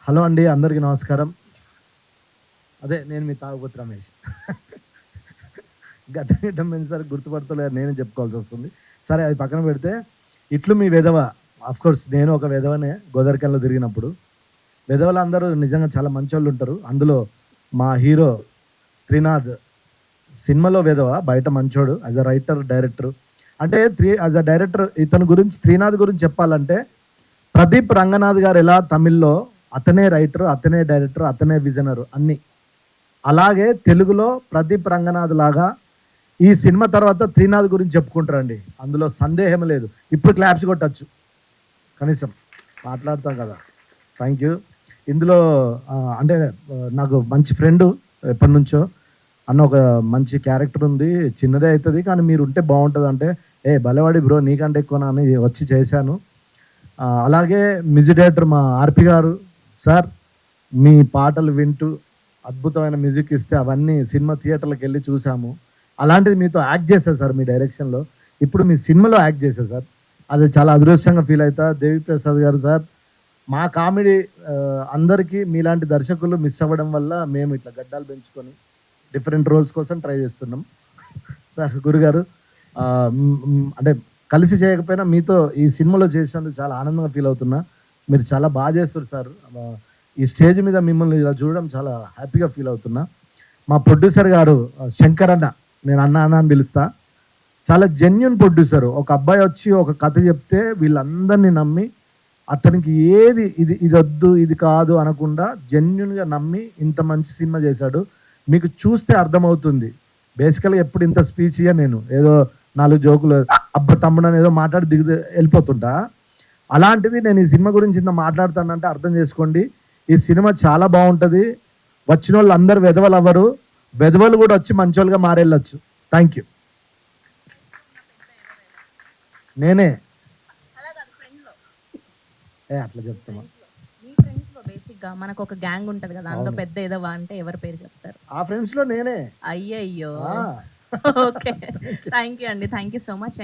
Hello అండి, అందరికీ నమస్కారం. అదే నేను మీ తాగుబోతు రమేష్. గడ్డం పెంచేసరికి గుర్తుపడతలేదు, నేనే చెప్పుకోవాల్సి వస్తుంది. సరే, అది పక్కన పెడితే, ఇట్లు మీ విధవ. కోర్స్ నేను ఒక విధవనే గోదావరికల్లో తిరిగినప్పుడు. విధవలు అందరూ నిజంగా చాలా మంచోళ్ళు ఉంటారు. అందులో మా హీరో త్రినాథ్ సినిమాలో విధవ, బయట మంచోడు. As a writer, director. అంటే యాజ్ అ డైరెక్టర్ ఇతని గురించి, త్రినాథ్ గురించి చెప్పాలంటే, ప్రదీప్ రంగనాథ్ గారు ఎలా తమిళ్లో అతనే రైటర్, అతనే డైరెక్టర్, అతనే విజనర్ అన్ని, అలాగే తెలుగులో ప్రదీప్ రంగనాథ్ లాగా ఈ సినిమా తర్వాత త్రినాథ్ గురించి చెప్పుకుంటారండి. అందులో సందేహం లేదు. ఇప్పుడు క్లాప్స్ కొట్టచ్చు, కనీసం మాట్లాడతాం కదా. Thank you. ఇందులో అంటే నాకు మంచి ఫ్రెండ్ ఎప్పటి నుంచో. అన్న ఒక మంచి క్యారెక్టర్ ఉంది, చిన్నదే అవుతుంది కానీ మీరు ఉంటే బాగుంటుంది అంటే, బలవాడి బ్రో నీకంటే ఎక్కువ అని వచ్చి చేశాను. అలాగే మ్యూజిక్ డైరెక్టర్ మా ఆర్పి గారు సార్, మీ పాటలు వింటూ అద్భుతమైన మ్యూజిక్ ఇస్తే అవన్నీ సినిమా థియేటర్లకు వెళ్ళి చూసాము. అలాంటిది మీతో యాక్ట్ చేశారు సార్, మీ డైరెక్షన్లో. ఇప్పుడు మీ సినిమాలో యాక్ట్ చేశారు సార్, అది చాలా అదృష్టంగా ఫీల్ అవుతా. దేవిప్రసాద్ గారు సార్, మా కామెడీ అందరికీ మీలాంటి దర్శకులు మిస్ అవ్వడం వల్ల మేము ఇట్లా గడ్డాలు పెంచుకొని డిఫరెంట్ రోల్స్ కోసం ట్రై చేస్తున్నాం. సార్ గురుగారు, అంటే కలిసి చేయకపోయినా మీతో ఈ సినిమాలో చేసినందుకు చాలా ఆనందంగా ఫీల్ అవుతున్నా. మీరు చాలా బాగా చేస్తారు సార్. ఈ స్టేజ్ మీద మిమ్మల్ని ఇలా చూడడం చాలా హ్యాపీగా ఫీల్ అవుతున్నా. మా ప్రొడ్యూసర్ గారు శంకర్ అన్న, నేను అన్న అని పిలుస్తా. చాలా జెన్యున్ ప్రొడ్యూసర్. ఒక అబ్బాయి వచ్చి ఒక కథ చెప్తే వీళ్ళందరినీ నమ్మి, అతనికి ఏది ఇది వద్దు ఇది కాదు అనకుండా జెన్యున్గా నమ్మి ఇంత మంచి సినిమా చేశాడు. మీకు చూస్తే అర్థమవుతుంది. బేసికల్గా ఎప్పుడు ఇంత స్పీచ్ ఇయ్యా నేను, ఏదో 4 జోకులు తమ్ముడు అని ఏదో మాట్లాడి వెళ్ళిపోతుంటా. అలాంటిది నేను ఈ సినిమా గురించి ఇంత మాట్లాడుతానంటే అర్థం చేసుకోండి. ఈ సినిమా చాలా బాగుంటుంది. వచ్చిన వాళ్ళు అందరు వెధవలు అవ్వరు, వెధవలు కూడా వచ్చి మంచోళ్ళుగా మారెళ్ళొచ్చు. Thank you. నేనే అట్లా చెప్తున్నా. మనకు ఒక గ్యాంగ్ ఉంటది కదా, అందులో పెద్ద ఏదో అంటే ఎవరి పేరు చెప్తారు? ఆ ఫ్రెండ్స్ లో నేనే. అయ్యయ్యో. ఓకే, థ్యాంక్ యూ అండి, థ్యాంక్ యూ సో మచ్.